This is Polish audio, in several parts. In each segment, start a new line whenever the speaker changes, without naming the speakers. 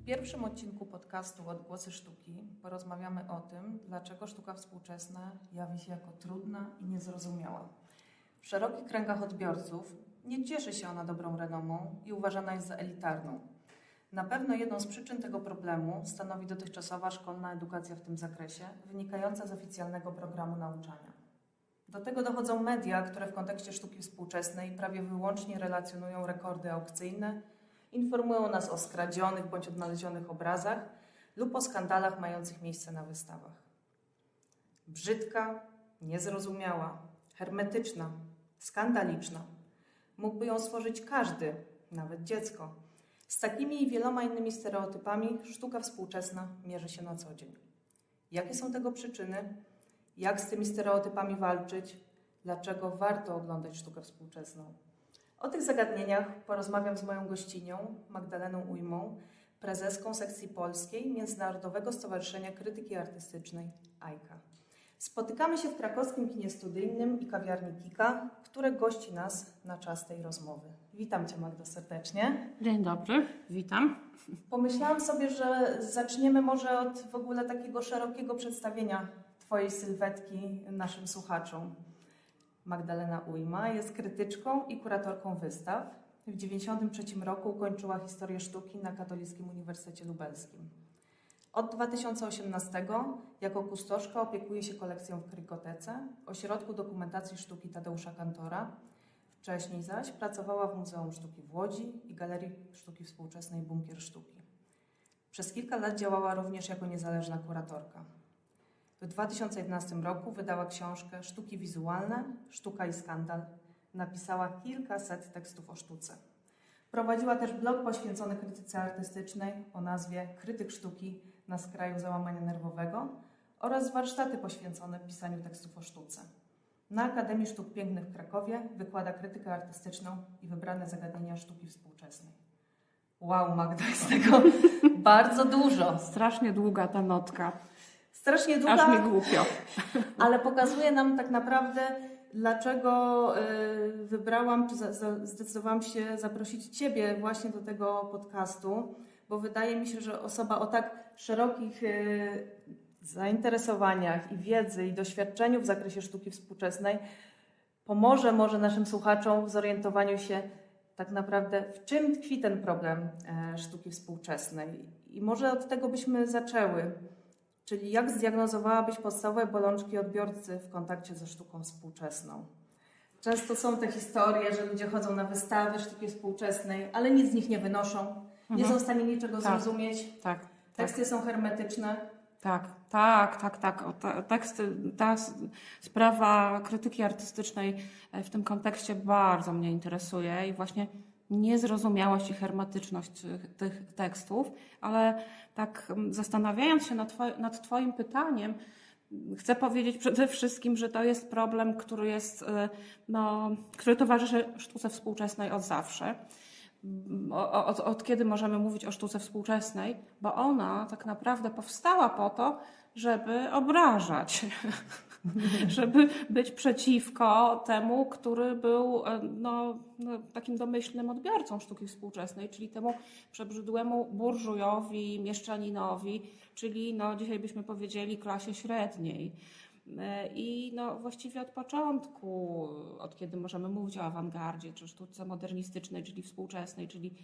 pierwszym odcinku podcastu Odgłosy Sztuki porozmawiamy o tym, dlaczego sztuka współczesna jawi się jako trudna i niezrozumiała. W szerokich kręgach odbiorców nie cieszy się ona dobrą renomą i uważana jest za elitarną. Na pewno jedną z przyczyn tego problemu stanowi dotychczasowa szkolna edukacja w tym zakresie, wynikająca z oficjalnego programu nauczania. Do tego dochodzą media, które w kontekście sztuki współczesnej prawie wyłącznie relacjonują rekordy aukcyjne, informują nas o skradzionych bądź odnalezionych obrazach lub o skandalach mających miejsce na wystawach. Brzydka, niezrozumiała, hermetyczna, skandaliczna. Mógłby ją stworzyć każdy, nawet dziecko. Z takimi i wieloma innymi stereotypami sztuka współczesna mierzy się na co dzień. Jakie są tego przyczyny? Jak z tymi stereotypami walczyć? Dlaczego warto oglądać sztukę współczesną? O tych zagadnieniach porozmawiam z moją gościnią, Magdaleną Ujmą, prezeską sekcji polskiej Międzynarodowego Stowarzyszenia Krytyki Artystycznej AIKA. Spotykamy się w krakowskim kinie studyjnym i kawiarni Kika, które gości nas na czas tej rozmowy. Witam Cię, Magdo, serdecznie.
Dzień dobry, witam.
Pomyślałam sobie, że zaczniemy może od w ogóle takiego szerokiego przedstawienia Twojej sylwetki naszym słuchaczom. Magdalena Ujma jest krytyczką i kuratorką wystaw. W 1993 roku ukończyła historię sztuki na Katolickim Uniwersytecie Lubelskim. Od 2018 jako kustoszka opiekuje się kolekcją w Krykotece, Ośrodku Dokumentacji Sztuki Tadeusza Kantora. Wcześniej zaś pracowała w Muzeum Sztuki w Łodzi i Galerii Sztuki Współczesnej Bunkier Sztuki. Przez kilka lat działała również jako niezależna kuratorka. W 2011 roku wydała książkę Sztuki wizualne, sztuka i skandal. Napisała kilkaset tekstów o sztuce. Prowadziła też blog poświęcony krytyce artystycznej o nazwie Krytyk sztuki na skraju załamania nerwowego oraz warsztaty poświęcone pisaniu tekstów o sztuce. Na Akademii Sztuk Pięknych w Krakowie wykłada krytykę artystyczną i wybrane zagadnienia sztuki współczesnej. Wow, Magda, jest tego bardzo dużo.
Strasznie długa ta notka.
Strasznie długa,
aż mi głupio.
Ale pokazuje nam tak naprawdę, dlaczego wybrałam, czy zdecydowałam się zaprosić Ciebie właśnie do tego podcastu, bo wydaje mi się, że osoba o tak szerokich zainteresowaniach i wiedzy i doświadczeniu w zakresie sztuki współczesnej pomoże może naszym słuchaczom w zorientowaniu się tak naprawdę, w czym tkwi ten problem sztuki współczesnej. I może od tego byśmy zaczęły. Czyli jak zdiagnozowałabyś podstawowe bolączki odbiorcy w kontakcie ze sztuką współczesną? Często są te historie, że ludzie chodzą na wystawy sztuki współczesnej, ale nic z nich nie wynoszą, nie są w stanie niczego zrozumieć.
Tak.
Teksty są hermetyczne.
Tak. Ta sprawa krytyki artystycznej w tym kontekście bardzo mnie interesuje i właśnie niezrozumiałość i hermetyczność tych tekstów, ale tak zastanawiając się nad Twoim pytaniem, chcę powiedzieć przede wszystkim, że to jest problem, który towarzyszy sztuce współczesnej od zawsze. Od kiedy możemy mówić o sztuce współczesnej? Bo ona tak naprawdę powstała po to, żeby obrażać, żeby być przeciwko temu, który był takim domyślnym odbiorcą sztuki współczesnej, czyli temu przebrzydłemu burżujowi, mieszczaninowi, czyli dzisiaj byśmy powiedzieli klasie średniej. I właściwie od początku, od kiedy możemy mówić o awangardzie, czy sztuce modernistycznej, czyli współczesnej, czyli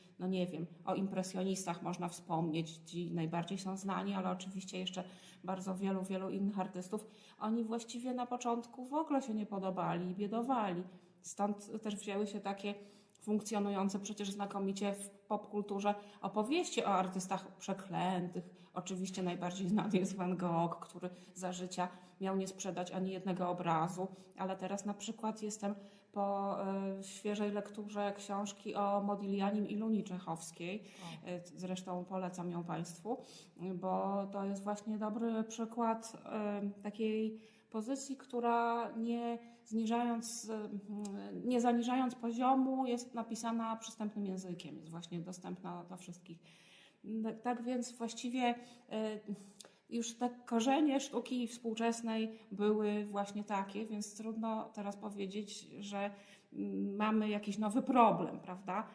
o impresjonistach można wspomnieć, ci najbardziej są znani, ale oczywiście jeszcze bardzo wielu innych artystów. Oni właściwie na początku w ogóle się nie podobali i biedowali. Stąd też wzięły się takie funkcjonujące przecież znakomicie w popkulturze opowieści o artystach przeklętych. Oczywiście najbardziej znany jest Van Gogh, który za życia miał nie sprzedać ani jednego obrazu, ale teraz na przykład jestem po świeżej lekturze książki o Modiglianim i Luni Czechowskiej. Zresztą polecam ją Państwu, bo to jest właśnie dobry przykład takiej pozycji, która nie zaniżając poziomu jest napisana przystępnym językiem, jest właśnie dostępna dla wszystkich. Tak więc właściwie już te korzenie sztuki współczesnej były właśnie takie, więc trudno teraz powiedzieć, że mamy jakiś nowy problem, prawda?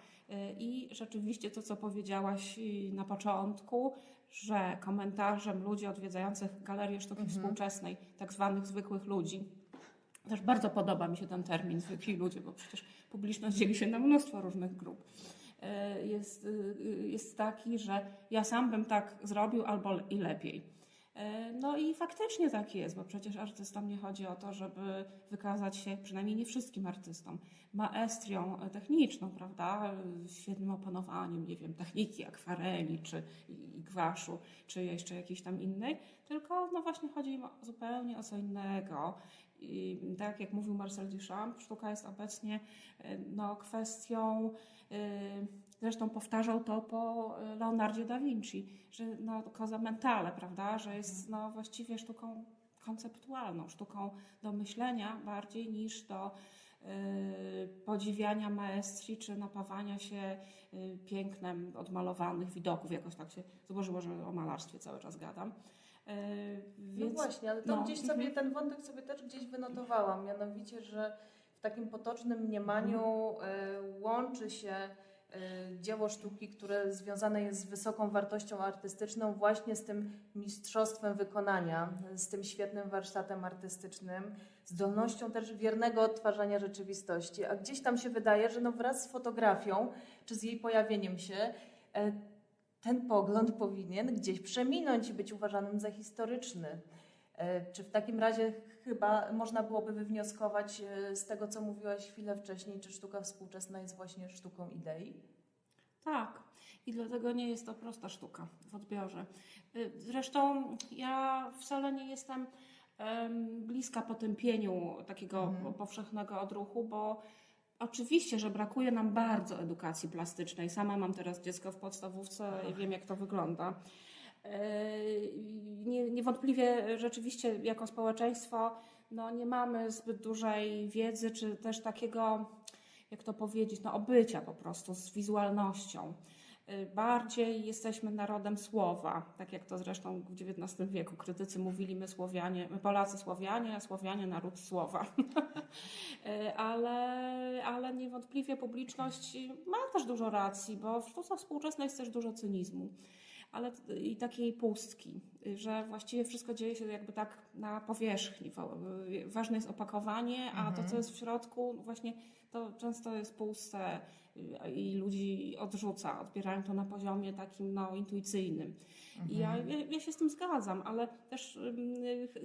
I rzeczywiście to, co powiedziałaś na początku, że komentarzem ludzi odwiedzających Galerię Sztuki Współczesnej, tak zwanych zwykłych ludzi, też bardzo podoba mi się ten termin zwykli ludzie, bo przecież publiczność dzieli się na mnóstwo różnych grup. Jest taki, że ja sam bym tak zrobił albo i lepiej. No i faktycznie tak jest, bo przecież artystom nie chodzi o to, żeby wykazać się, przynajmniej nie wszystkim artystom, maestrią techniczną, prawda, świetnym opanowaniem, nie wiem, techniki akwareli, czy gwaszu, czy jeszcze jakiejś tam innej, tylko no właśnie chodzi im zupełnie o co innego. I tak jak mówił Marcel Duchamp, sztuka jest obecnie no, kwestią, zresztą powtarzał to po Leonardzie da Vinci, że no, cosa mentale, prawda, że jest no, właściwie sztuką konceptualną, sztuką do myślenia bardziej niż do podziwiania maestrii czy napawania się pięknem odmalowanych widoków. Jakoś tak się złożyło, że o malarstwie cały czas gadam.
No właśnie, ale to gdzieś sobie, ten wątek sobie też gdzieś wynotowałam, mianowicie, że w takim potocznym mniemaniu łączy się dzieło sztuki, które związane jest z wysoką wartością artystyczną właśnie z tym mistrzostwem wykonania, z tym świetnym warsztatem artystycznym, zdolnością też wiernego odtwarzania rzeczywistości, a gdzieś tam się wydaje, że no wraz z fotografią, czy z jej pojawieniem się, ten pogląd powinien gdzieś przeminąć i być uważanym za historyczny. Czy w takim razie chyba można byłoby wywnioskować z tego, co mówiłaś chwilę wcześniej, czy sztuka współczesna jest właśnie sztuką idei?
Tak. I dlatego nie jest to prosta sztuka w odbiorze. Zresztą ja wcale nie jestem bliska potępieniu takiego powszechnego odruchu, bo oczywiście, że brakuje nam bardzo edukacji plastycznej. Sama mam teraz dziecko w podstawówce i wiem, jak to wygląda. Niewątpliwie rzeczywiście jako społeczeństwo no, nie mamy zbyt dużej wiedzy, czy też takiego, jak to powiedzieć, no, obycia po prostu z wizualnością. Bardziej jesteśmy narodem słowa, tak jak to zresztą w XIX wieku krytycy mówili, my Słowianie, my Polacy Słowianie, a Słowianie naród słowa. ale niewątpliwie publiczność ma też dużo racji, bo w sztuce współczesnej jest też dużo cynizmu. Ale i takiej pustki, że właściwie wszystko dzieje się jakby tak na powierzchni. Ważne jest opakowanie, a to, co jest w środku, właśnie to często jest puste i ludzi odrzuca, odbierają to na poziomie takim no, intuicyjnym. I ja się z tym zgadzam, ale też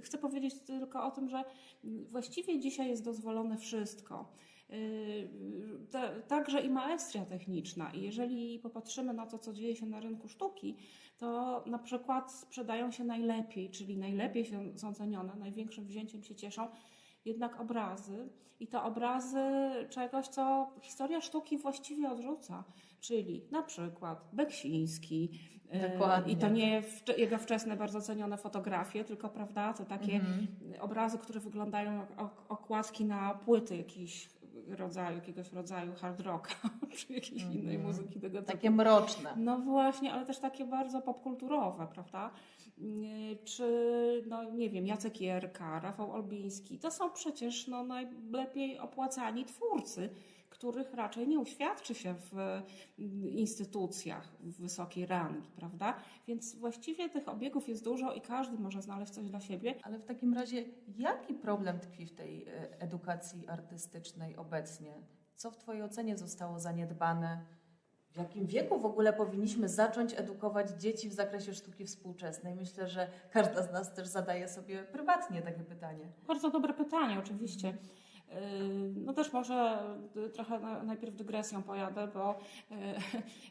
chcę powiedzieć tylko o tym, że właściwie dzisiaj jest dozwolone wszystko. Także i maestria techniczna. I jeżeli popatrzymy na to, co dzieje się na rynku sztuki, to na przykład sprzedają się najlepiej, czyli najlepiej są cenione, największym wzięciem się cieszą jednak obrazy. I to obrazy czegoś, co historia sztuki właściwie odrzuca. Czyli na przykład Beksiński.
Dokładnie.
I to nie jego wczesne, bardzo cenione fotografie, tylko prawda, to takie obrazy, które wyglądają jak okładki na płyty jakiegoś rodzaju hard rocka, czy jakiejś innej muzyki tego typu.
Takie mroczne.
No właśnie, ale też takie bardzo popkulturowe, prawda? Czy, no nie wiem, Jacek Jerka, Rafał Olbiński, to są przecież no, najlepiej opłacani twórcy, których raczej nie uświadczy się w instytucjach wysokiej rangi, prawda? Więc właściwie tych obiegów jest dużo i każdy może znaleźć coś dla siebie.
Ale w takim razie, jaki problem tkwi w tej edukacji artystycznej obecnie? Co w Twojej ocenie zostało zaniedbane? W jakim wieku w ogóle powinniśmy zacząć edukować dzieci w zakresie sztuki współczesnej? Myślę, że każda z nas też zadaje sobie prywatnie takie pytanie.
Bardzo dobre pytanie, oczywiście. No też może trochę najpierw dygresją pojadę, bo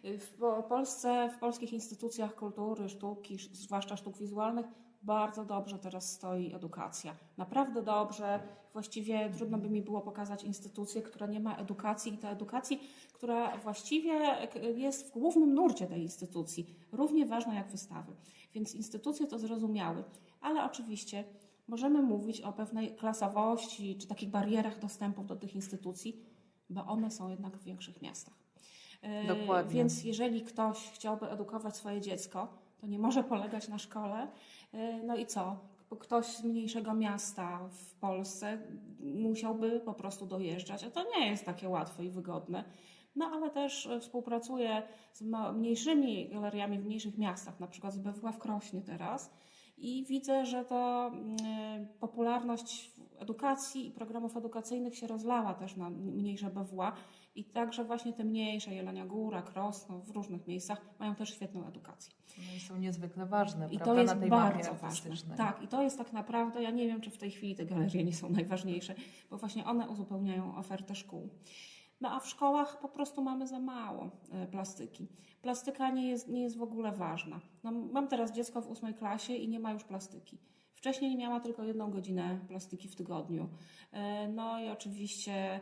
w Polsce, w polskich instytucjach kultury, sztuki, zwłaszcza sztuk wizualnych, bardzo dobrze teraz stoi edukacja. Naprawdę dobrze. Właściwie trudno by mi było pokazać instytucję, która nie ma edukacji i ta edukacji, która właściwie jest w głównym nurcie tej instytucji, równie ważna jak wystawy. Więc instytucje to zrozumiały, ale oczywiście możemy mówić o pewnej klasowości czy takich barierach dostępu do tych instytucji, bo one są jednak w większych miastach.
Dokładnie.
Więc jeżeli ktoś chciałby edukować swoje dziecko, to nie może polegać na szkole. No i co? ktoś z mniejszego miasta w Polsce musiałby po prostu dojeżdżać, a to nie jest takie łatwe i wygodne. No ale też współpracuję z mniejszymi galeriami w mniejszych miastach, na przykład z BWA w Krośnie teraz i widzę, że to popularność edukacji i programów edukacyjnych się rozlała też na mniejsze BWA i także właśnie te mniejsze, Jelenia Góra, Krosno, w różnych miejscach mają też świetną edukację.
No i są niezwykle ważne,
I
prawda,
to jest
na tej mapie
bardzo ważne.
artystycznej.
Tak, i to jest tak naprawdę, ja nie wiem, czy w tej chwili te galerie nie są najważniejsze, bo właśnie one uzupełniają ofertę szkół. No a w szkołach po prostu mamy za mało plastyki. Plastyka nie jest w ogóle ważna. No, mam teraz dziecko w 8 klasie i nie ma już plastyki. Wcześniej miała tylko 1 godzinę plastyki w tygodniu. No i oczywiście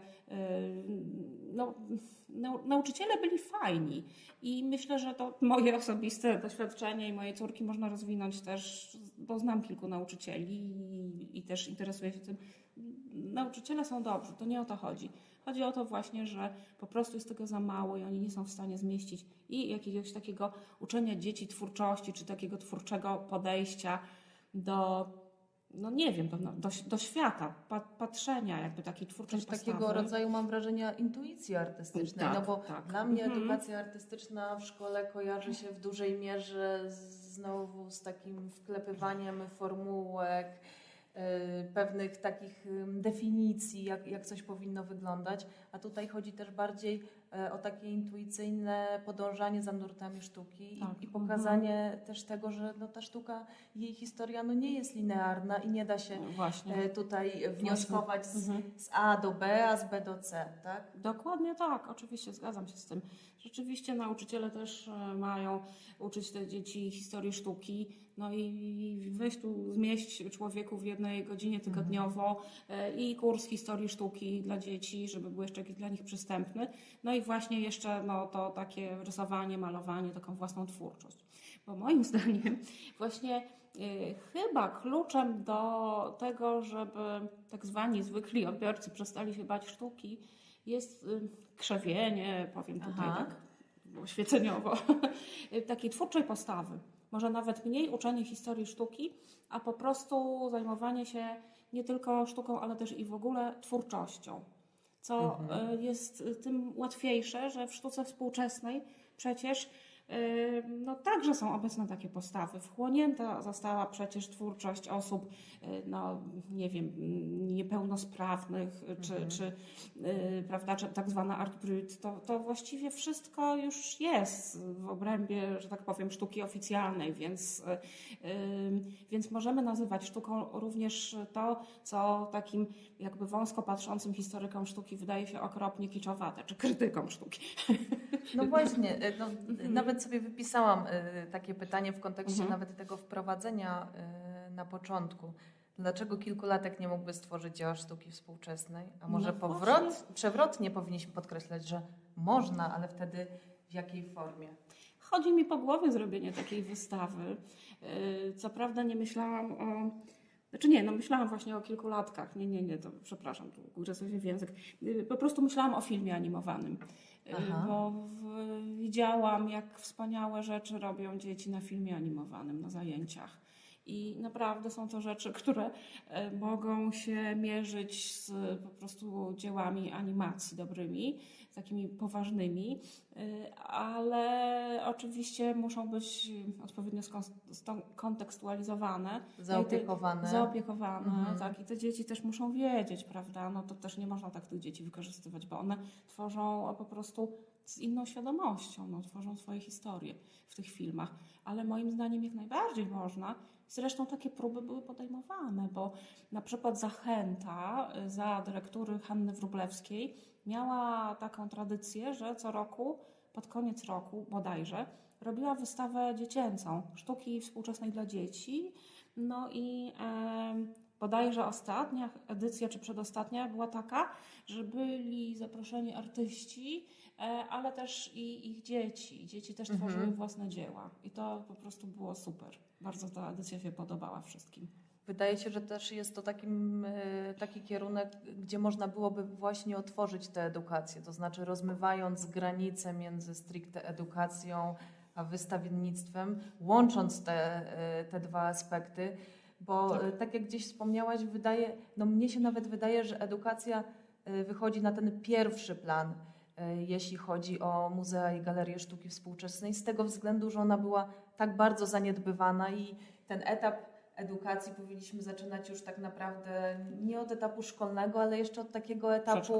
nauczyciele byli fajni i myślę, że to moje osobiste doświadczenie i mojej córki można rozwinąć też, bo znam kilku nauczycieli i też interesuję się tym. Nauczyciele są dobrzy, to nie o to chodzi. Chodzi o to właśnie, że po prostu jest tego za mało i oni nie są w stanie zmieścić i jakiegoś takiego uczenia dzieci twórczości, czy takiego twórczego podejścia do, no nie wiem, do świata, patrzenia jakby takiej twórczej
Też
postawy.
takiego rodzaju, mam wrażenie, intuicji artystycznej,
Tak,
no bo
tak.
dla mnie edukacja artystyczna w szkole kojarzy się w dużej mierze znowu z takim wklepywaniem formułek, pewnych takich definicji, jak coś powinno wyglądać, a tutaj chodzi też bardziej o takie intuicyjne podążanie za nurtami sztuki
Tak.
i pokazanie też tego, że no, ta sztuka, jej historia no, nie jest linearna i nie da się
Właśnie.
tutaj wnioskować
Mhm.
z A do B, a z B do C, tak?
Dokładnie tak, oczywiście zgadzam się z tym. Rzeczywiście nauczyciele też mają uczyć te dzieci historii sztuki, no i weź tu zmieść człowieku w 1 godzinie tygodniowo i kurs historii sztuki dla dzieci, żeby był jeszcze jakiś dla nich przystępny. No i właśnie jeszcze no, to takie rysowanie, malowanie, taką własną twórczość. Bo moim zdaniem właśnie chyba kluczem do tego, żeby tak zwani zwykli odbiorcy przestali się bać sztuki, jest krzewienie, powiem tutaj tak oświeceniowo, takiej twórczej postawy. Może nawet mniej uczenie historii sztuki, a po prostu zajmowanie się nie tylko sztuką, ale też i w ogóle twórczością. Co jest tym łatwiejsze, że w sztuce współczesnej przecież no także są obecne takie postawy. Wchłonięta została przecież twórczość osób, no nie wiem, niepełnosprawnych, czy prawda, czy tak zwana art brut. To właściwie wszystko już jest w obrębie, że tak powiem, sztuki oficjalnej, więc możemy nazywać sztuką również to, co takim jakby wąsko patrzącym historykom sztuki wydaje się okropnie kiczowate, czy krytykom sztuki.
No właśnie, no, nawet sobie wypisałam takie pytanie w kontekście nawet tego wprowadzenia na początku. Dlaczego kilkulatek nie mógłby stworzyć dzieła sztuki współczesnej? A może
No
przewrotnie powinniśmy podkreślać, że można, ale wtedy w jakiej formie?
Chodzi mi po głowie zrobienie takiej wystawy. Co prawda nie myślałam o... Znaczy nie, no myślałam właśnie o kilkulatkach. Nie, to przepraszam, tu ugryzł się w język. Po prostu myślałam o filmie animowanym. Bo widziałam, jak wspaniałe rzeczy robią dzieci na filmie animowanym, na zajęciach. I naprawdę są to rzeczy, które mogą się mierzyć z po prostu dziełami animacji dobrymi, takimi poważnymi, ale oczywiście muszą być odpowiednio skontekstualizowane. Zaopiekowane, tak. I te dzieci też muszą wiedzieć, prawda? No to też nie można tak tych dzieci wykorzystywać, bo one tworzą po prostu z inną świadomością, no, tworzą swoje historie w tych filmach. Ale moim zdaniem jak najbardziej można. Zresztą takie próby były podejmowane, bo na przykład Zachęta za dyrektury Hanny Wróblewskiej miała taką tradycję, że co roku, pod koniec roku bodajże, robiła wystawę dziecięcą, sztuki współczesnej dla dzieci. No i bodajże ostatnia edycja, czy przedostatnia była taka, że byli zaproszeni artyści, ale też i ich dzieci. Dzieci też tworzyły własne dzieła i to po prostu było super. Bardzo ta edycja się podobała wszystkim.
Wydaje się, że też jest to taki kierunek, gdzie można byłoby właśnie otworzyć tę edukację, to znaczy rozmywając granice między stricte edukacją a wystawiennictwem, łącząc te dwa aspekty, Bo tak jak gdzieś wspomniałaś, mnie się nawet wydaje, że edukacja wychodzi na ten pierwszy plan, jeśli chodzi o muzea i galerie sztuki współczesnej, z tego względu, że ona była tak bardzo zaniedbywana i ten etap edukacji powinniśmy zaczynać już tak naprawdę nie od etapu szkolnego, ale jeszcze od takiego etapu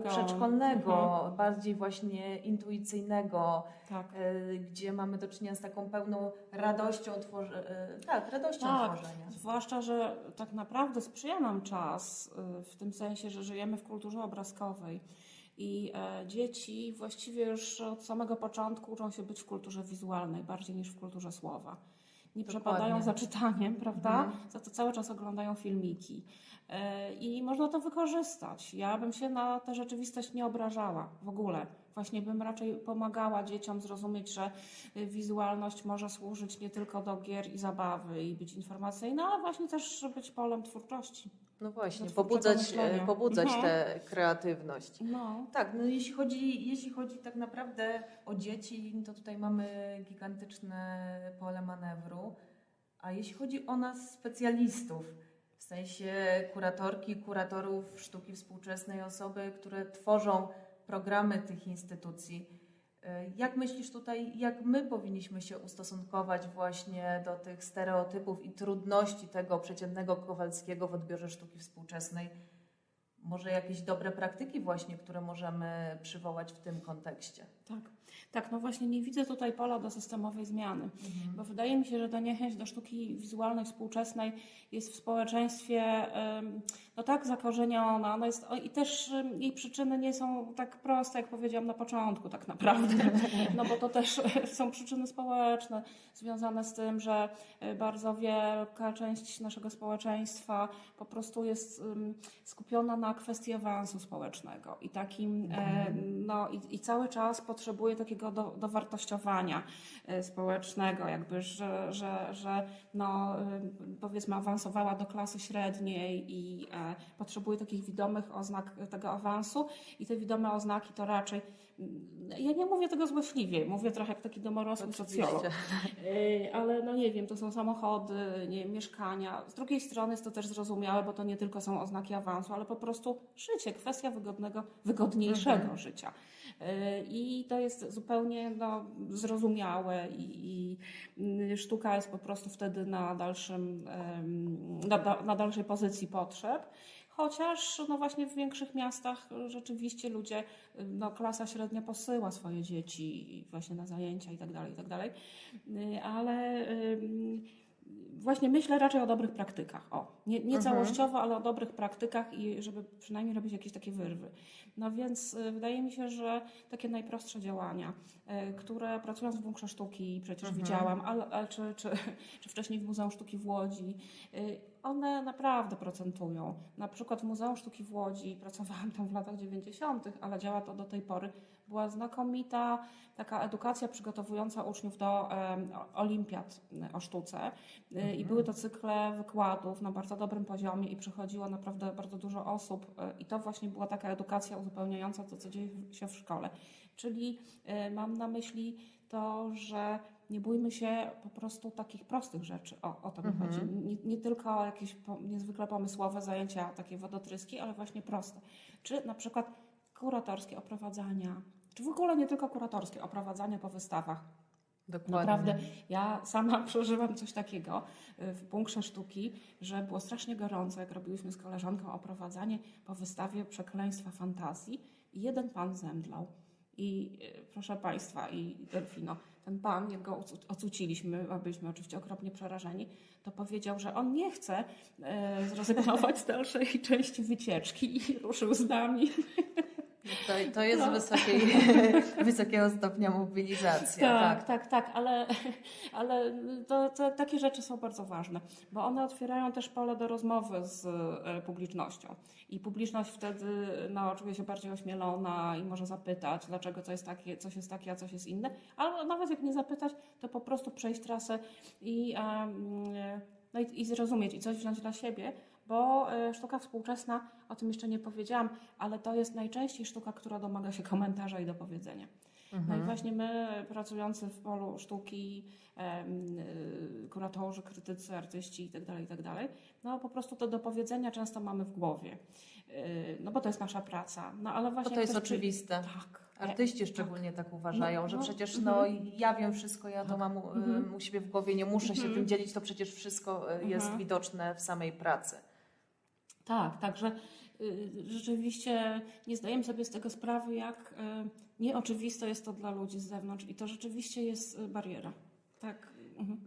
przedszkolnego, bardziej właśnie intuicyjnego,
Tak.
gdzie mamy do czynienia z taką pełną radością, radością tworzenia.
Zwłaszcza, że tak naprawdę sprzyja nam czas w tym sensie, że żyjemy w kulturze obrazkowej i dzieci właściwie już od samego początku uczą się być w kulturze wizualnej bardziej niż w kulturze słowa. Nie przepadają za czytaniem, prawda? Za to cały czas oglądają filmiki. I można to wykorzystać. Ja bym się na tę rzeczywistość nie obrażała w ogóle. Właśnie bym raczej pomagała dzieciom zrozumieć, że wizualność może służyć nie tylko do gier i zabawy i być informacyjna, ale właśnie też być polem twórczości.
No właśnie,
Do twórczego
pobudzać tę kreatywność.
No.
Tak, no jeśli chodzi tak naprawdę o dzieci, to tutaj mamy gigantyczne pole manewru. A jeśli chodzi o nas specjalistów, w sensie kuratorów sztuki współczesnej, osoby, które tworzą programy tych instytucji, jak myślisz tutaj, jak my powinniśmy się ustosunkować właśnie do tych stereotypów i trudności tego przeciętnego Kowalskiego w odbiorze sztuki współczesnej? Może jakieś dobre praktyki właśnie, które możemy przywołać w tym kontekście?
Tak, no właśnie nie widzę tutaj pola do systemowej zmiany, bo wydaje mi się, że ta niechęć do sztuki wizualnej współczesnej jest w społeczeństwie no tak zakorzeniona, ona jest, i też jej przyczyny nie są tak proste, jak powiedziałam na początku tak naprawdę, no bo to też są przyczyny społeczne związane z tym, że bardzo wielka część naszego społeczeństwa po prostu jest skupiona na kwestii awansu społecznego i takim, no i cały czas potrzebuje takiego dowartościowania społecznego, jakby, że no, powiedzmy awansowała do klasy średniej i potrzebuje takich widomych oznak tego awansu i te widome oznaki to raczej, ja nie mówię tego złośliwie, mówię trochę jak taki domorosły socjolog, ale no nie wiem, to są samochody, nie, mieszkania. Z drugiej strony jest to też zrozumiałe, bo to nie tylko są oznaki awansu, ale po prostu życie, kwestia wygodniejszego życia. I to jest zupełnie zrozumiałe i sztuka jest po prostu wtedy na dalszej pozycji potrzeb. Chociaż no właśnie w większych miastach rzeczywiście ludzie, no klasa średnia posyła swoje dzieci właśnie na zajęcia i tak dalej, ale właśnie myślę raczej o dobrych praktykach. Nie całościowo, ale o dobrych praktykach i żeby przynajmniej robić jakieś takie wyrwy. No więc wydaje mi się, że takie najprostsze działania, które pracując w Bunkrze Sztuki przecież widziałam, czy wcześniej w Muzeum Sztuki w Łodzi, one naprawdę procentują. Na przykład w Muzeum Sztuki w Łodzi, pracowałam tam w latach 90., ale działa to do tej pory, była znakomita taka edukacja przygotowująca uczniów do olimpiad o sztuce i były to cykle wykładów na bardzo dobrym poziomie i przychodziło naprawdę bardzo dużo osób i to właśnie była taka edukacja uzupełniająca to, co dzieje się w szkole. Czyli mam na myśli to, że nie bójmy się po prostu takich prostych rzeczy. O to mi chodzi. Nie tylko jakieś niezwykle pomysłowe zajęcia, takie wodotryski, ale właśnie proste. Czy na przykład kuratorskie oprowadzania, czy w ogóle nie tylko kuratorskie oprowadzania po wystawach.
Dokładnie.
Naprawdę, ja sama przeżyłam coś takiego w Bunkrze Sztuki, że było strasznie gorąco, jak robiłyśmy z koleżanką oprowadzanie po wystawie Przekleństwa Fantazji i jeden pan zemdlał. I proszę Państwa, i Delfino, ten pan, jak go ocuciliśmy, a byliśmy oczywiście okropnie przerażeni, to powiedział, że on nie chce zrezygnować z dalszej części wycieczki i ruszył z nami.
To jest wysokiego stopnia mobilizacja.
Tak, ale takie rzeczy są bardzo ważne, bo one otwierają też pole do rozmowy z publicznością i publiczność wtedy czuje się bardziej ośmielona i może zapytać, dlaczego coś jest takie, a coś jest inne, ale nawet jak nie zapytać, to po prostu przejść trasę i zrozumieć i coś wziąć dla siebie, bo sztuka współczesna, o tym jeszcze nie powiedziałam, ale to jest najczęściej sztuka, która domaga się komentarza i dopowiedzenia. No i właśnie my, pracujący w polu sztuki, kuratorzy, krytycy, artyści itd., no po prostu to do powiedzenia często mamy w głowie, no bo to jest nasza praca. No ale właśnie
Bo to jest
ktoś
oczywiste.
Tak.
Artyści szczególnie tak uważają,
No,
że
no,
przecież ja wiem wszystko, ja to mam u siebie w głowie, nie muszę się tym dzielić, to przecież wszystko jest widoczne w samej pracy.
Tak, także rzeczywiście nie zdajemy sobie z tego sprawy, jak nieoczywiste jest to dla ludzi z zewnątrz i to rzeczywiście jest bariera. Tak.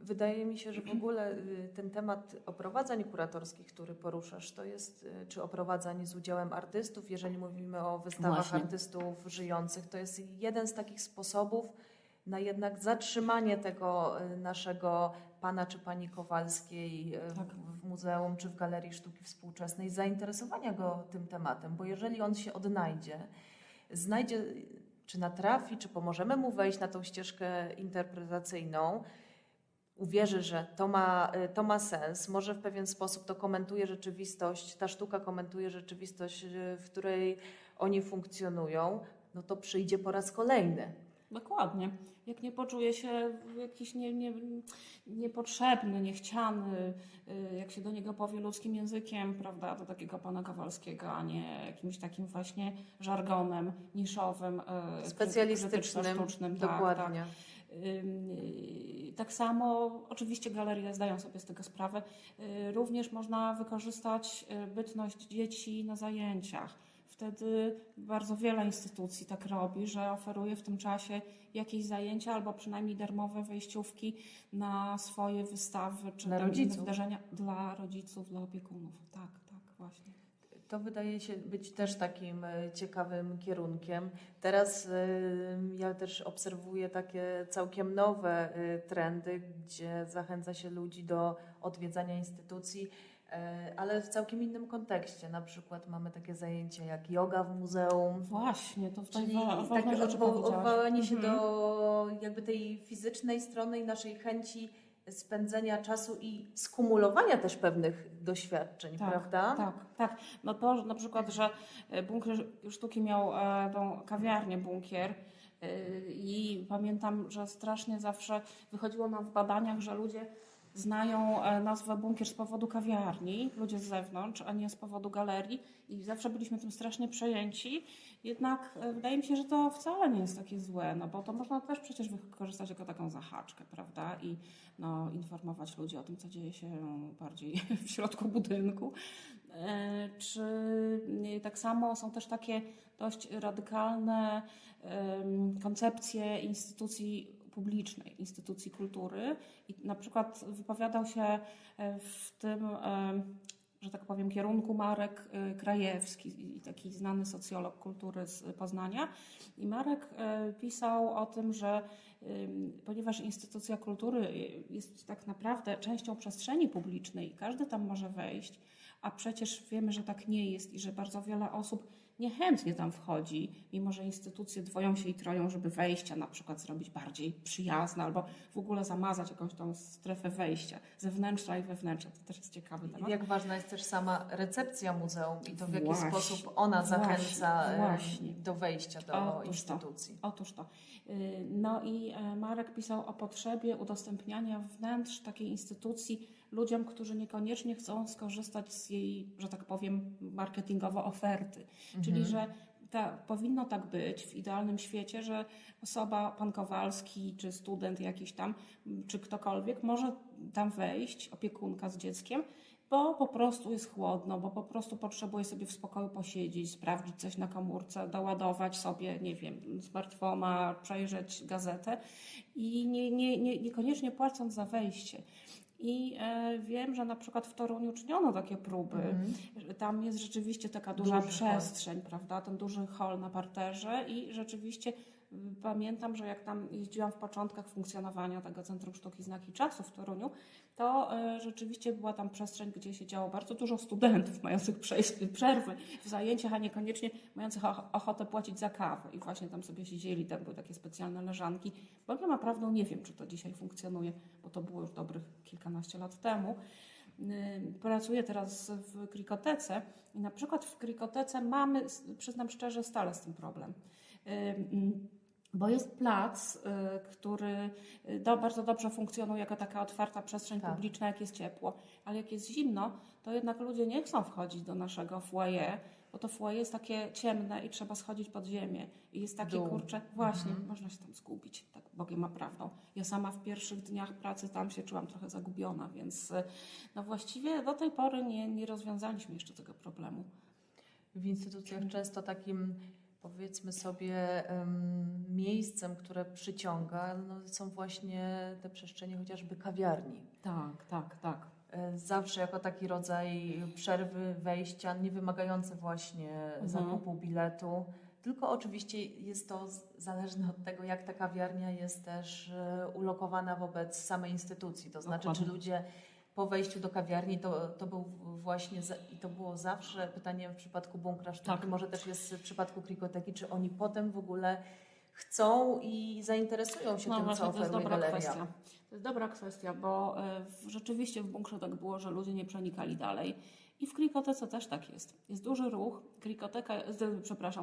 Wydaje mi się, że w ogóle ten temat oprowadzań kuratorskich, który poruszasz, to jest, czy oprowadzań z udziałem artystów, jeżeli mówimy o wystawach
Właśnie.
artystów żyjących, to jest jeden z takich sposobów na jednak zatrzymanie tego naszego pana czy pani Kowalskiej w muzeum czy w Galerii Sztuki Współczesnej, zainteresowania go tym tematem, bo jeżeli on się znajdzie, czy natrafi, czy pomożemy mu wejść na tą ścieżkę interpretacyjną, uwierzy, że to ma sens, może w pewien sposób to komentuje rzeczywistość, ta sztuka komentuje rzeczywistość, w której oni funkcjonują, no to przyjdzie po raz kolejny.
Dokładnie. Jak nie poczuje się jakiś niepotrzebny, niechciany, jak się do niego powie ludzkim językiem, prawda, do takiego pana Kowalskiego, a nie jakimś takim właśnie żargonem niszowym,
Specjalistycznym,
krytyczno-sztucznym.
dokładnie.
Tak. Tak samo oczywiście galerie zdają sobie z tego sprawę. Również można wykorzystać bytność dzieci na zajęciach. Wtedy bardzo wiele instytucji tak robi, że oferuje w tym czasie jakieś zajęcia albo przynajmniej darmowe wejściówki na swoje wystawy czy
Dla
tam inne
rodziców.
wydarzenia dla rodziców, dla opiekunów. Tak, właśnie.
To wydaje się być też takim ciekawym kierunkiem. Teraz ja też obserwuję takie całkiem nowe trendy, gdzie zachęca się ludzi do odwiedzania instytucji, ale w całkiem innym kontekście. Na przykład mamy takie zajęcia jak joga w muzeum.
Właśnie, to tutaj
Czyli
ważne
takie
rzeczy powiedziałaś.
odwoływanie się do jakby tej fizycznej strony i naszej chęci spędzenia czasu i skumulowania też pewnych doświadczeń, prawda?
Tak. No to na przykład, że Bunkier Sztuki miał tą kawiarnię Bunkier i pamiętam, że strasznie zawsze wychodziło nam w badaniach, że ludzie znają nazwę Bunkier z powodu kawiarni, ludzie z zewnątrz, a nie z powodu galerii i zawsze byliśmy tym strasznie przejęci. Jednak wydaje mi się, że to wcale nie jest takie złe, no bo to można też przecież wykorzystać jako taką zahaczkę, prawda? I informować ludzi o tym, co dzieje się bardziej w środku budynku. Czy tak samo są też takie dość radykalne koncepcje instytucji publicznej, instytucji kultury i na przykład wypowiadał się w tym, że tak powiem, kierunku Marek Krajewski, taki znany socjolog kultury z Poznania. I Marek pisał o tym, że ponieważ instytucja kultury jest tak naprawdę częścią przestrzeni publicznej i każdy tam może wejść, a przecież wiemy, że tak nie jest i że bardzo wiele osób niechętnie tam wchodzi, mimo że instytucje dwoją się i troją, żeby wejścia na przykład zrobić bardziej przyjazne albo w ogóle zamazać jakąś tą strefę wejścia zewnętrzna i wewnętrzna. To też jest ciekawy temat.
Jak ważna jest też sama recepcja muzeum i to w jaki
Właśnie,
sposób ona zachęca
właśnie.
do wejścia do instytucji.
Otóż to. No i Marek pisał o potrzebie udostępniania wnętrz takiej instytucji ludziom, którzy niekoniecznie chcą skorzystać z jej, że tak powiem, marketingowo oferty. Czyli, że powinno tak być w idealnym świecie, że osoba, pan Kowalski, czy student jakiś tam, czy ktokolwiek może tam wejść, opiekunka z dzieckiem, bo po prostu jest chłodno, bo po prostu potrzebuje sobie w spokoju posiedzieć, sprawdzić coś na komórce, doładować sobie, nie wiem, smartfona, przejrzeć gazetę i niekoniecznie płacąc za wejście. I wiem, że na przykład w Toruniu czyniono takie próby. Tam jest rzeczywiście taka duża przestrzeń, prawda? Ten duży hol na parterze i rzeczywiście pamiętam, że jak tam jeździłam w początkach funkcjonowania tego Centrum Sztuki Znaki Czasu w Toruniu, to rzeczywiście była tam przestrzeń, gdzie siedziało bardzo dużo studentów mających przerwy w zajęciach, a niekoniecznie mających ochotę płacić za kawę. I właśnie tam sobie siedzieli, tam były takie specjalne leżanki. Bogiem naprawdę nie wiem, czy to dzisiaj funkcjonuje, bo to było już dobrych kilkanaście lat temu. Pracuję teraz w Krikotece i na przykład w Krikotece mamy, przyznam szczerze, stale z tym problem. Bo jest plac, który bardzo dobrze funkcjonuje jako taka otwarta przestrzeń
Tak.
publiczna, jak jest ciepło. Ale jak jest zimno, to jednak ludzie nie chcą wchodzić do naszego foyer, bo to foyer jest takie ciemne i trzeba schodzić pod ziemię. I jest takie,
Dół.
kurcze, właśnie, można się tam zgubić, tak Bogiem ma prawdą. Ja sama w pierwszych dniach pracy tam się czułam trochę zagubiona, więc no właściwie do tej pory nie rozwiązaliśmy jeszcze tego problemu.
W instytucjach często takim, powiedzmy sobie, miejscem, które przyciąga, no, są właśnie te przestrzenie chociażby kawiarni.
Tak, tak, tak.
Zawsze jako taki rodzaj przerwy, wejścia, nie wymagające właśnie zakupu biletu. Tylko oczywiście jest to zależne od tego, jak ta kawiarnia jest też ulokowana wobec samej instytucji. To znaczy, czy ludzie po wejściu do kawiarni, to był właśnie, i to było zawsze pytanie w przypadku Bunkra Sztuki,
Tak.
może też jest w przypadku Krikoteki, czy oni potem w ogóle chcą i zainteresują się tym, co
to jest
oferuje
dobra
galeria.
kwestia. To jest dobra kwestia, bo rzeczywiście w bunkrze tak było, że ludzie nie przenikali dalej. I w Krikotece też tak jest. Jest duży ruch.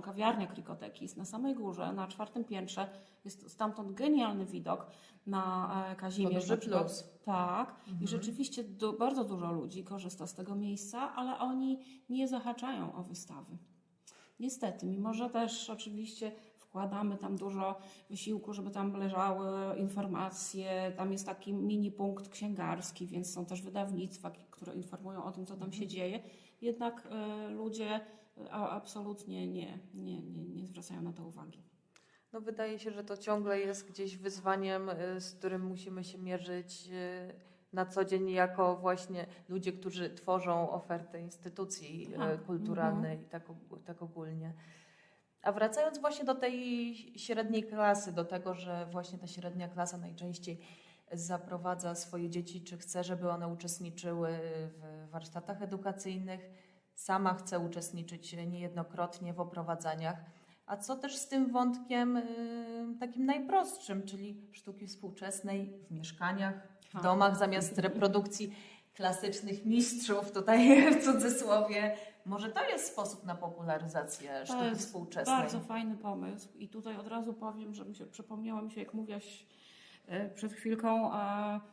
Kawiarnia Krikoteki jest na samej górze, na 4. piętrze. Jest stamtąd genialny widok na Kazimierz.
To duży plus.
Tak. I rzeczywiście bardzo dużo ludzi korzysta z tego miejsca, ale oni nie zahaczają o wystawy. Niestety, mimo że też oczywiście wkładamy tam dużo wysiłku, żeby tam leżały informacje. Tam jest taki mini punkt księgarski, więc są też wydawnictwa, które informują o tym, co tam się dzieje. Jednak ludzie absolutnie nie zwracają na to uwagi.
No wydaje się, że to ciągle jest gdzieś wyzwaniem, z którym musimy się mierzyć na co dzień jako właśnie ludzie, którzy tworzą ofertę instytucji kulturalnej tak ogólnie. A wracając właśnie do tej średniej klasy, do tego, że właśnie ta średnia klasa najczęściej zaprowadza swoje dzieci, czy chce, żeby one uczestniczyły w warsztatach edukacyjnych, sama chce uczestniczyć niejednokrotnie w oprowadzaniach. A co też z tym wątkiem takim najprostszym, czyli sztuki współczesnej w mieszkaniach, w domach, zamiast reprodukcji klasycznych mistrzów, tutaj w cudzysłowie. Może to jest sposób na popularyzację sztuki współczesnej.
Bardzo fajny pomysł. I tutaj od razu powiem, że przypomniała mi się, jak mówiłaś przed chwilką,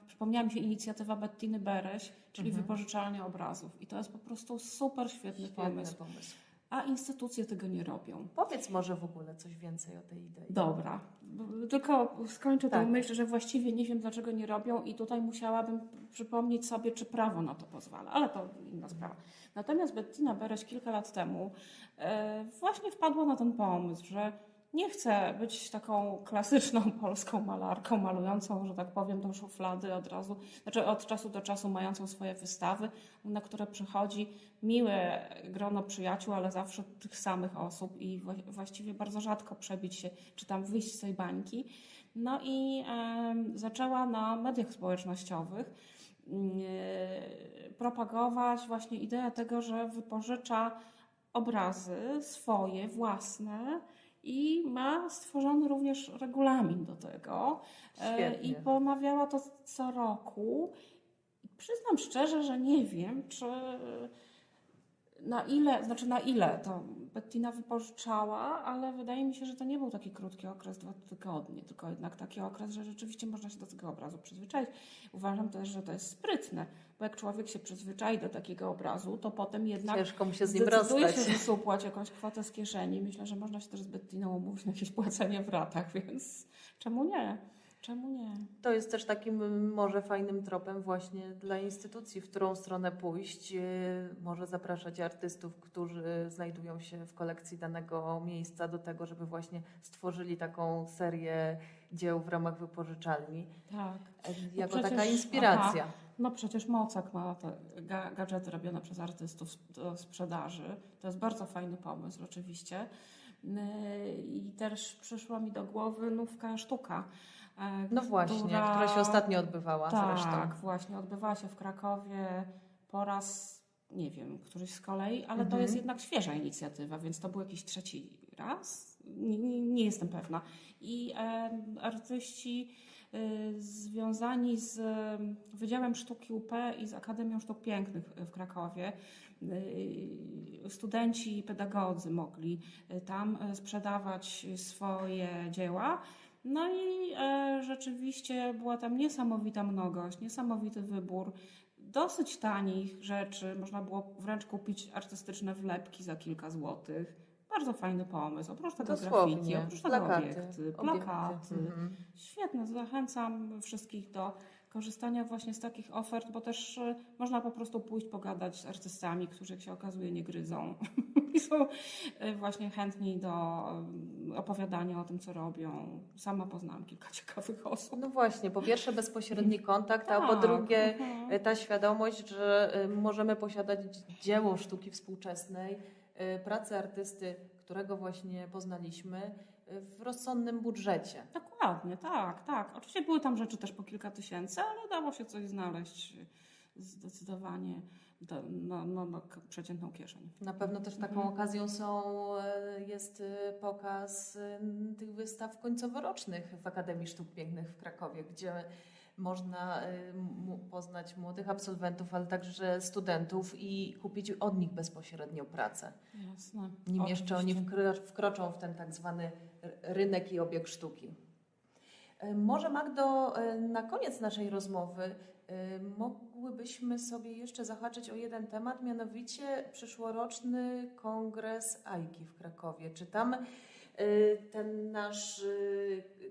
przypomniała mi się inicjatywa Bettiny Bereś, czyli wypożyczalnia obrazów. I to jest po prostu super świetny pomysł. A instytucje tego nie robią.
Powiedz może w ogóle coś więcej o tej idei.
Dobra, tylko skończę tę myśl, że właściwie nie wiem, dlaczego nie robią i tutaj musiałabym przypomnieć sobie, czy prawo na to pozwala, ale to inna sprawa. Natomiast Bettina Bereś kilka lat temu właśnie wpadła na ten pomysł, że nie chce być taką klasyczną polską malarką, malującą, że tak powiem, do szuflady od razu, znaczy od czasu do czasu mającą swoje wystawy, na które przychodzi miłe grono przyjaciół, ale zawsze tych samych osób i właściwie bardzo rzadko przebić się, czy tam wyjść z tej bańki. No i zaczęła na mediach społecznościowych propagować właśnie ideę tego, że wypożycza obrazy swoje, własne, i ma stworzony również regulamin do tego.
Świetnie.
I pomawiała to co roku. Przyznam szczerze, że nie wiem, czy na ile to Bettina wypożyczała, ale wydaje mi się, że to nie był taki krótki okres, 2 tygodnie, tylko jednak taki okres, że rzeczywiście można się do tego obrazu przyzwyczaić. Uważam też, że to jest sprytne, bo jak człowiek się przyzwyczai do takiego obrazu, to potem jednak
ciężko mu się z nim
zdecyduje
rozstać.
się wysupłać jakąś kwotę z kieszeni. Myślę, że można się też z Bettiną umówić na jakieś płacenie w ratach, więc czemu nie? Czemu nie?
To jest też takim może fajnym tropem właśnie dla instytucji, w którą stronę pójść. Może zapraszać artystów, którzy znajdują się w kolekcji danego miejsca do tego, żeby właśnie stworzyli taką serię dzieł w ramach wypożyczalni.
Tak.
Jako taka inspiracja.
Aha, no przecież Mocak ma te gadżety robione przez artystów do sprzedaży. To jest bardzo fajny pomysł oczywiście. I też przyszła mi do głowy Nówka Sztuka.
No właśnie, która się ostatnio odbywała zresztą.
Tak, właśnie, odbywała się w Krakowie po raz, nie wiem, któryś z kolei, ale to jest jednak świeża inicjatywa, więc to był jakiś 3. raz, nie jestem pewna. I artyści związani z Wydziałem Sztuki UP i z Akademią Sztuk Pięknych w Krakowie, studenci i pedagodzy mogli tam sprzedawać swoje dzieła. No i rzeczywiście była tam niesamowita mnogość, niesamowity wybór dosyć tanich rzeczy. Można było wręcz kupić artystyczne wlepki za kilka złotych. Bardzo fajny pomysł. Oprócz tego
Dosłownie.
graffiti, oprócz tego
Plakaty.
plakaty.
Mhm.
Świetne. Zachęcam wszystkich do korzystania właśnie z takich ofert, bo też można po prostu pójść pogadać z artystami, którzy jak się okazuje nie gryzą i są właśnie chętni do opowiadania o tym, co robią. Sama poznałam kilka ciekawych osób.
No właśnie, po pierwsze bezpośredni kontakt, a po
Tak,
drugie
mhm.
ta świadomość, że możemy posiadać dzieło sztuki współczesnej, pracę artysty, którego właśnie poznaliśmy, w rozsądnym budżecie.
Dokładnie, tak. Oczywiście były tam rzeczy też po kilka tysięcy, ale dało się coś znaleźć zdecydowanie na przeciętną kieszeń.
Na pewno też taką okazją jest pokaz tych wystaw końcoworocznych w Akademii Sztuk Pięknych w Krakowie, gdzie można poznać młodych absolwentów, ale także studentów i kupić od nich bezpośrednio pracę.
Jasne.
Nim jeszcze oni
Oczywiście.
wkroczą w ten tak zwany rynek i obieg sztuki. Może Magdo, na koniec naszej rozmowy mogłybyśmy sobie jeszcze zahaczyć o jeden temat, mianowicie przyszłoroczny kongres AIKI w Krakowie. Czy tam ten nasz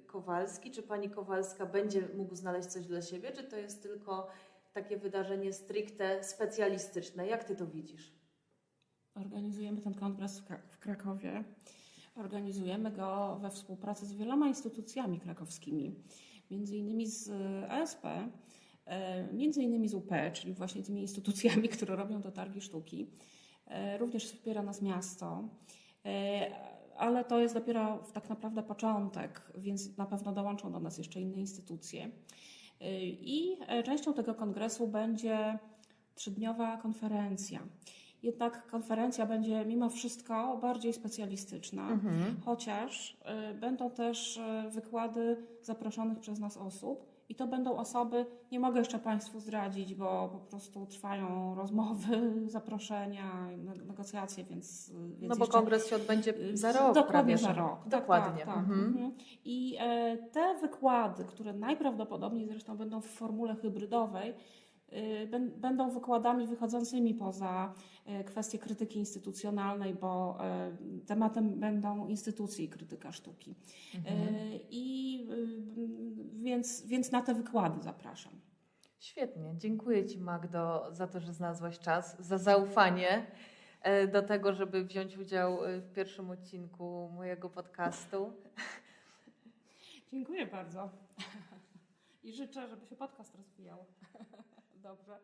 Kowalski, czy pani Kowalska będzie mógł znaleźć coś dla siebie, czy to jest tylko takie wydarzenie stricte specjalistyczne? Jak ty to widzisz?
Organizujemy ten kongres w Krakowie. Organizujemy go we współpracy z wieloma instytucjami krakowskimi, między innymi z ASP, między innymi z UP, czyli właśnie tymi instytucjami, które robią te targi sztuki. Również wspiera nas miasto, ale to jest dopiero tak naprawdę początek, więc na pewno dołączą do nas jeszcze inne instytucje. I częścią tego kongresu będzie 3-dniowa konferencja. Jednak konferencja będzie mimo wszystko bardziej specjalistyczna, chociaż będą też wykłady zaproszonych przez nas osób i to będą osoby, nie mogę jeszcze Państwu zdradzić, bo po prostu trwają rozmowy, zaproszenia, negocjacje, więc
No bo
jeszcze
kongres się odbędzie za rok.
Dokładnie
prawie,
za
że.
rok.
Dokładnie.
Tak. I te wykłady, które najprawdopodobniej zresztą będą w formule hybrydowej, będą wykładami wychodzącymi poza kwestię krytyki instytucjonalnej, bo tematem będą instytucje i krytyka sztuki. Więc na te wykłady zapraszam.
Świetnie. Dziękuję Ci, Magdo, za to, że znalazłaś czas, za zaufanie do tego, żeby wziąć udział w pierwszym odcinku mojego podcastu.
Dziękuję bardzo. I życzę, żeby się podcast rozwijał. Dobrze.